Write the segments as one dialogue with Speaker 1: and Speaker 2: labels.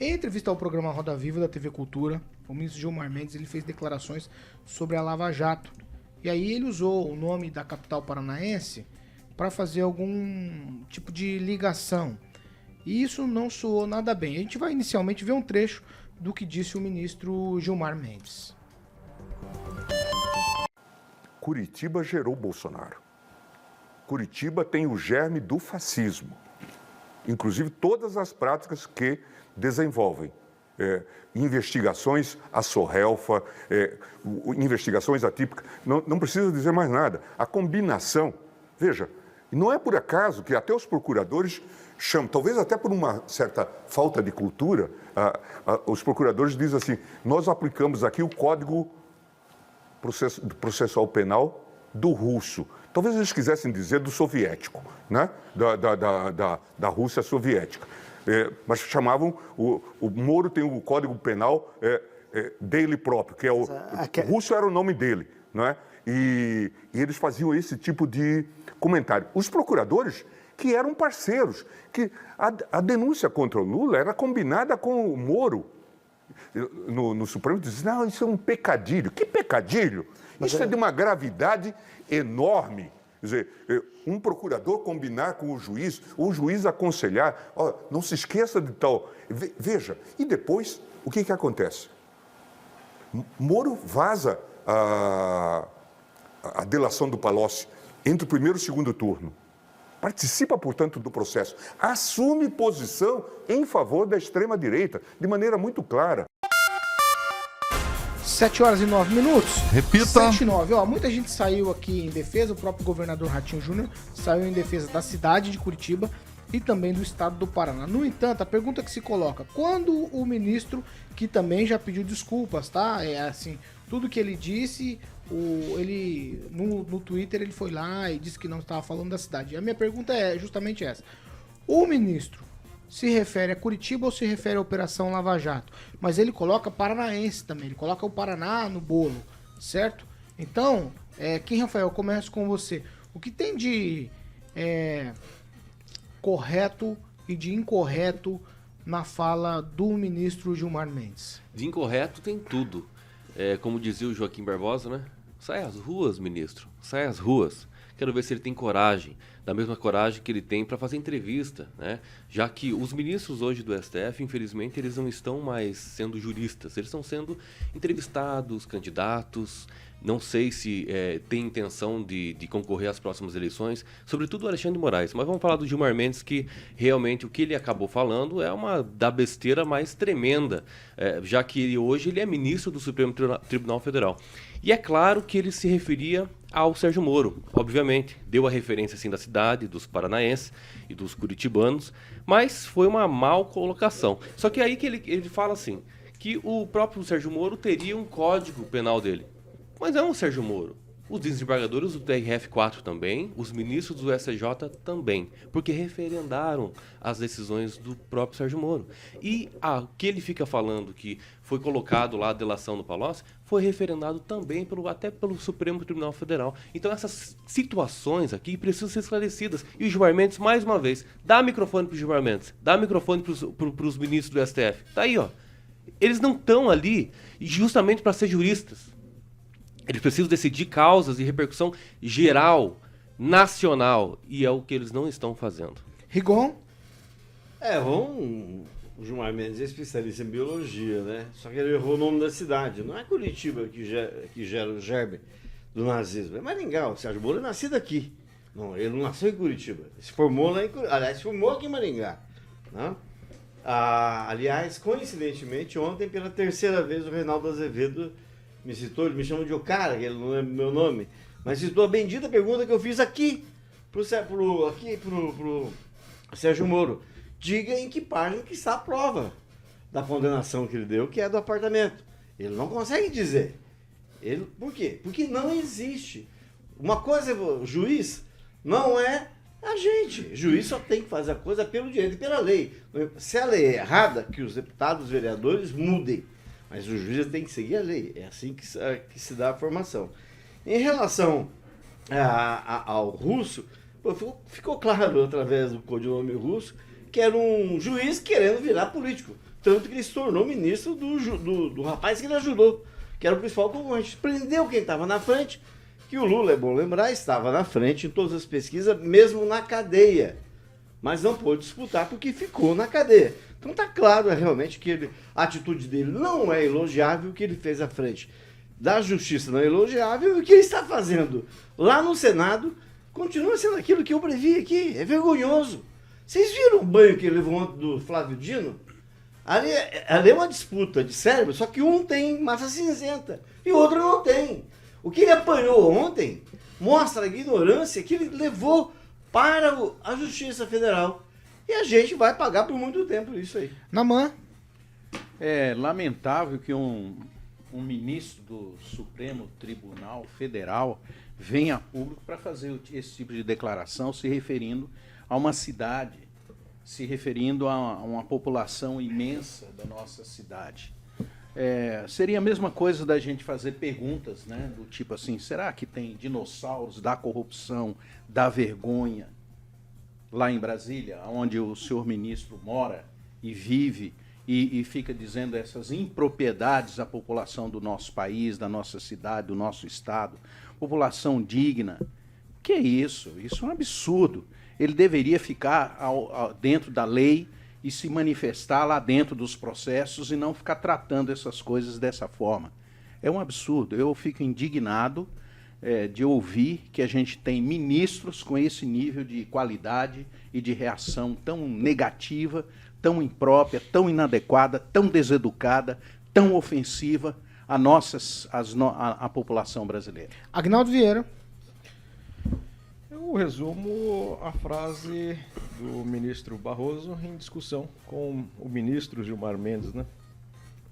Speaker 1: Em entrevista ao programa Roda Viva da TV Cultura, o ministro Gilmar Mendes ele fez declarações sobre a Lava Jato. E aí ele usou o nome da capital paranaense para fazer algum tipo de ligação. E isso não soou nada bem. A gente vai inicialmente ver um trecho do que disse o ministro Gilmar Mendes.
Speaker 2: Curitiba gerou Bolsonaro. Curitiba tem o germe do fascismo. Inclusive todas as práticas que desenvolvem investigações à sorrelfa, investigações atípicas, não precisa dizer mais nada. A combinação, veja, não é por acaso que até os procuradores chamam, talvez até por uma certa falta de cultura, os procuradores dizem assim, nós aplicamos aqui o Código Processual Penal do russo. Talvez eles quisessem dizer do soviético, né? da Rússia soviética. Mas chamavam, o Moro tem o Código Penal dele próprio, que é o russo era o nome dele, não é? E eles faziam esse tipo de comentário. Os procuradores, que eram parceiros, que a denúncia contra o Lula era combinada com o Moro. No Supremo dizia, não, isso é um pecadilho. Que pecadilho? Isso é de uma gravidade enorme. Quer dizer, um procurador combinar com o juiz aconselhar, ó, não se esqueça de tal. Veja, e depois, o que acontece? Moro vaza a delação do Palocci entre o primeiro e o segundo turno. Participa, portanto, do processo. Assume posição em favor da extrema-direita, de maneira muito clara.
Speaker 1: 7 horas e 9 minutos.
Speaker 3: Repita.
Speaker 1: 7 e 9. Ó, muita gente saiu aqui em defesa, o próprio governador Ratinho Júnior saiu em defesa da cidade de Curitiba e também do estado do Paraná. No entanto, a pergunta que se coloca, quando o ministro, que também já pediu desculpas, tá? É assim, tudo que ele disse, ele no Twitter ele foi lá e disse que não estava falando da cidade. E a minha pergunta é justamente essa. O ministro se refere a Curitiba ou se refere à Operação Lava Jato? Mas ele coloca paranaense também, ele coloca o Paraná no bolo, certo? Então, Kim Rafael, eu começo com você. O que tem de correto e de incorreto na fala do ministro Gilmar Mendes?
Speaker 4: De incorreto tem tudo. Como dizia o Joaquim Barbosa, né? Sai às ruas, ministro. Sai às ruas. Quero ver se ele tem coragem, da mesma coragem que ele tem para fazer entrevista, né? Já que os ministros hoje do STF, infelizmente, eles não estão mais sendo juristas, eles estão sendo entrevistados, candidatos. Não sei se tem intenção de concorrer às próximas eleições, sobretudo o Alexandre de Moraes. Mas vamos falar do Gilmar Mendes, que realmente o que ele acabou falando é uma da besteira mais tremenda, já que hoje ele é ministro do Supremo Tribunal Federal. E é claro que ele se referia ao Sérgio Moro, obviamente. Deu a referência assim da cidade, dos paranaenses e dos curitibanos, mas foi uma mal colocação. Só que aí que ele fala assim, que o próprio Sérgio Moro teria um código penal dele. Mas não o Sérgio Moro. Os desembargadores do TRF4 também, os ministros do STJ também, porque referendaram as decisões do próprio Sérgio Moro. E o que ele fica falando que foi colocado lá a delação do Palocci, foi referendado também até pelo Supremo Tribunal Federal. Então essas situações aqui precisam ser esclarecidas. E o Gilmar Mendes, mais uma vez, dá microfone para o Gilmar Mendes, dá microfone para os ministros do STF. Tá aí, ó. Eles não estão ali justamente para ser juristas. Eles precisam decidir causas e repercussão geral, nacional, e é o que eles não estão fazendo.
Speaker 1: Rigon?
Speaker 5: O Gilmar Mendes é especialista em biologia, né? Só que ele errou o nome da cidade. Não é Curitiba que gera o germe do nazismo, é Maringá. O Sérgio Moro é nascido aqui. Não, ele não nasceu em Curitiba. Ele se formou lá se formou aqui em Maringá. Né? Aliás, coincidentemente, ontem, pela terceira vez, o Reinaldo Azevedo me citou, ele me chama de Ocara, que ele não é meu nome, mas citou a bendita pergunta que eu fiz aqui pro Sérgio Moro. Diga em que página que está a prova da condenação que ele deu, que é do apartamento. Ele não consegue dizer. Por quê? Porque não existe. Uma coisa, o juiz não é a gente. O juiz só tem que fazer a coisa pelo direito e pela lei. Se a lei é errada, que os deputados, os vereadores mudem. Mas o juiz tem que seguir a lei. É assim que se dá a formação. Em relação ao russo, ficou claro, através do codinome russo, que era um juiz querendo virar político. Tanto que ele se tornou ministro do rapaz que ele ajudou, que era o principal concorrente. Prendeu quem estava na frente, que o Lula, é bom lembrar, estava na frente em todas as pesquisas, mesmo na cadeia. Mas não pôde disputar porque ficou na cadeia. Então tá claro realmente que a atitude dele não é elogiável, o que ele fez à frente da justiça não é elogiável, e o que ele está fazendo lá no Senado continua sendo aquilo que eu previ aqui. É vergonhoso. Vocês viram o banho que ele levou ontem do Flávio Dino? Ali é uma disputa de cérebro, só que um tem massa cinzenta e o outro não tem. O que ele apanhou ontem mostra a ignorância que ele levou para a Justiça Federal. E a gente vai pagar por muito tempo isso aí.
Speaker 1: Naman.
Speaker 3: É lamentável que um ministro do Supremo Tribunal Federal venha a público para fazer esse tipo de declaração se referindo a uma cidade, se referindo a uma população imensa da nossa cidade. Seria a mesma coisa da gente fazer perguntas, né, do tipo assim, será que tem dinossauros da corrupção, da vergonha, lá em Brasília, onde o senhor ministro mora e vive e fica dizendo essas impropriedades à população do nosso país, da nossa cidade, do nosso estado, população digna? Que é isso? Isso é um absurdo. Ele deveria ficar dentro da lei e se manifestar lá dentro dos processos e não ficar tratando essas coisas dessa forma. É um absurdo. Eu fico indignado de ouvir que a gente tem ministros com esse nível de qualidade e de reação tão negativa, tão imprópria, tão inadequada, tão deseducada, tão ofensiva à população brasileira.
Speaker 1: Agnaldo Vieira.
Speaker 6: Eu resumo a frase do ministro Barroso em discussão com o ministro Gilmar Mendes, né?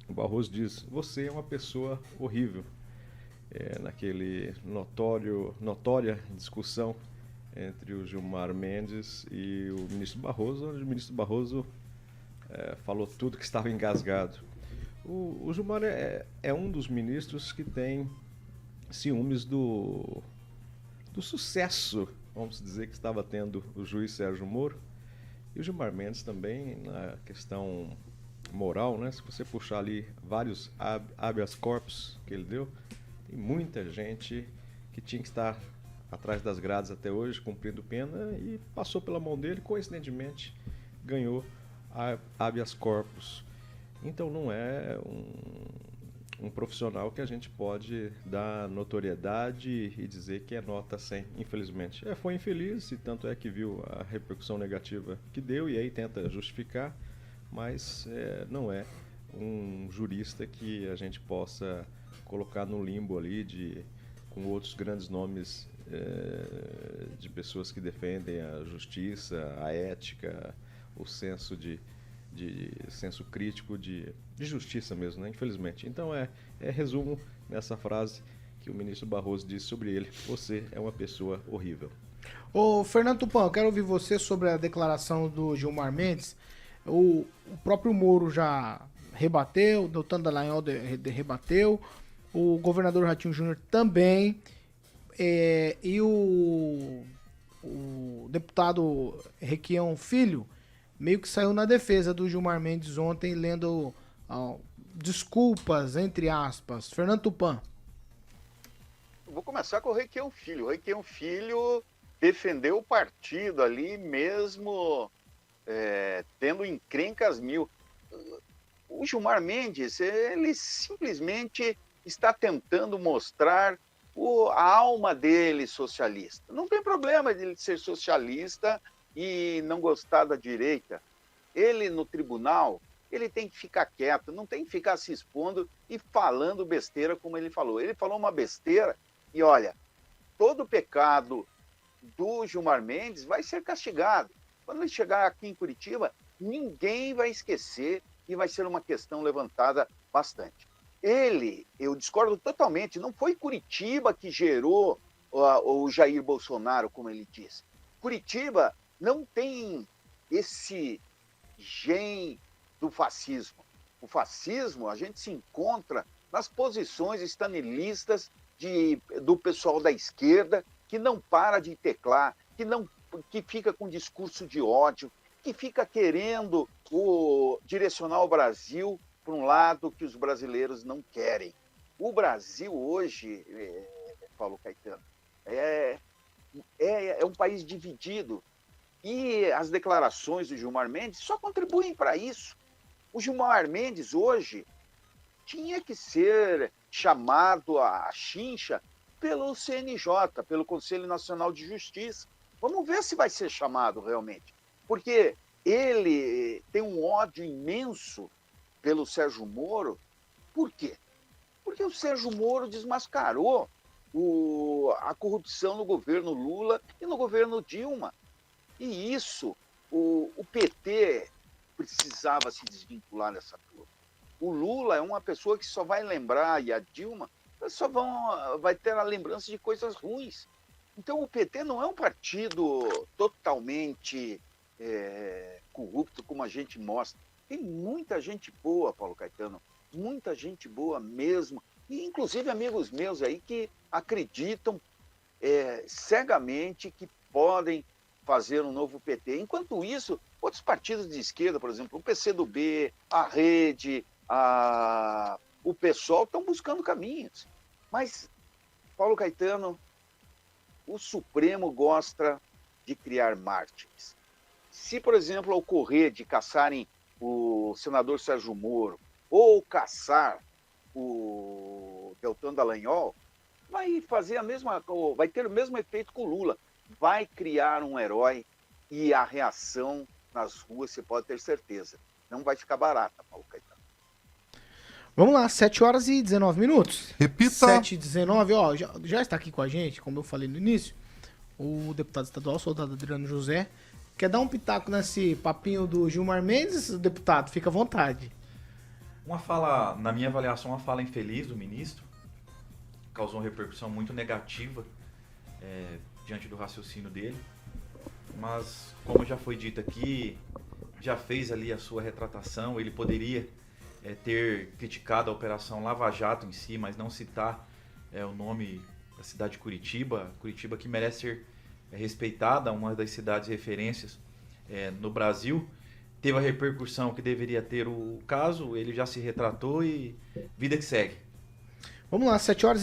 Speaker 6: O Barroso diz: você é uma pessoa horrível. Naquele notória discussão entre o Gilmar Mendes e o ministro Barroso, onde o ministro Barroso falou tudo que estava engasgado. O Gilmar é um dos ministros que tem ciúmes do sucesso, vamos dizer, que estava tendo o juiz Sérgio Moro, e o Gilmar Mendes também, na questão moral, né? Se você puxar ali vários habeas corpus que ele deu, tem muita gente que tinha que estar atrás das grades até hoje, cumprindo pena, e passou pela mão dele, coincidentemente, ganhou habeas corpus. Então não é um profissional que a gente pode dar notoriedade e dizer que é nota 100, infelizmente. Foi infeliz, e tanto é que viu a repercussão negativa que deu, e aí tenta justificar, mas não é um jurista que a gente possa colocar no limbo ali com outros grandes nomes de pessoas que defendem a justiça, a ética, o senso senso crítico de justiça mesmo, né? Infelizmente. Então resumo nessa frase que o ministro Barroso disse sobre ele: você é uma pessoa horrível.
Speaker 1: Ô, Fernando Tupan, eu quero ouvir você sobre a declaração do Gilmar Mendes. O próprio Moro já rebateu, o Deltan Dallagnol rebateu, o governador Ratinho Júnior também, e o deputado Requião Filho meio que saiu na defesa do Gilmar Mendes ontem, lendo desculpas, entre aspas. Fernando Tupan.
Speaker 7: Eu vou começar com o Requião Filho. O Requião Filho defendeu o partido ali mesmo tendo encrencas mil. O Gilmar Mendes, ele simplesmente está tentando mostrar a alma dele socialista. Não tem problema de ele ser socialista e não gostar da direita. Ele, no tribunal, ele tem que ficar quieto, não tem que ficar se expondo e falando besteira como ele falou. Ele falou uma besteira e, olha, todo pecado do Gilmar Mendes vai ser castigado. Quando ele chegar aqui em Curitiba, ninguém vai esquecer e vai ser uma questão levantada bastante. Eu discordo totalmente, não foi Curitiba que gerou o Jair Bolsonaro, como ele disse. Curitiba não tem esse gene do fascismo. O fascismo, a gente se encontra nas posições stalinistas do pessoal da esquerda, que não para de teclar, que fica com discurso de ódio, que fica querendo direcionar o Brasil para um lado que os brasileiros não querem. O Brasil hoje, Paulo Caetano, é um país dividido. E as declarações do Gilmar Mendes só contribuem para isso. O Gilmar Mendes hoje tinha que ser chamado à chincha pelo CNJ, pelo Conselho Nacional de Justiça. Vamos ver se vai ser chamado realmente. Porque ele tem um ódio imenso pelo Sérgio Moro. Por quê? Porque o Sérgio Moro desmascarou a corrupção no governo Lula e no governo Dilma. E isso, o PT precisava se desvincular dessa turma. O Lula é uma pessoa que só vai lembrar, e a Dilma vai ter a lembrança de coisas ruins. Então o PT não é um partido totalmente corrupto, como a gente mostra. Tem muita gente boa, Paulo Caetano, muita gente boa mesmo. E inclusive amigos meus aí que acreditam cegamente que podem fazer um novo PT. Enquanto isso, outros partidos de esquerda, por exemplo, o PCdoB, a Rede, o PSOL, estão buscando caminhos. Mas, Paulo Caetano, o Supremo gosta de criar mártires. Se, por exemplo, ocorrer de caçarem o senador Sérgio Moro ou caçar o Deltan Dallagnol, vai ter o mesmo efeito com o Lula. Vai criar um herói e a reação nas ruas, você pode ter certeza, não vai ficar barata, Paulo Caetano.
Speaker 1: Vamos lá, 7h19.
Speaker 8: Repita.
Speaker 1: 7h19, ó, já está aqui com a gente, como eu falei no início, o deputado estadual, soldado Adriano José. Quer dar um pitaco nesse papinho do Gilmar Mendes, deputado? Fica à vontade.
Speaker 9: Uma fala, na minha avaliação, uma fala infeliz do ministro, causou uma repercussão muito negativa diante do raciocínio dele, mas como já foi dito aqui, já fez ali a sua retratação, ele poderia ter criticado a Operação Lava Jato em si, mas não citar o nome da cidade de Curitiba que merece ser respeitada, uma das cidades referências no Brasil. Teve a repercussão que deveria ter o caso, ele já se retratou e vida que segue.
Speaker 1: Vamos lá, 7h20.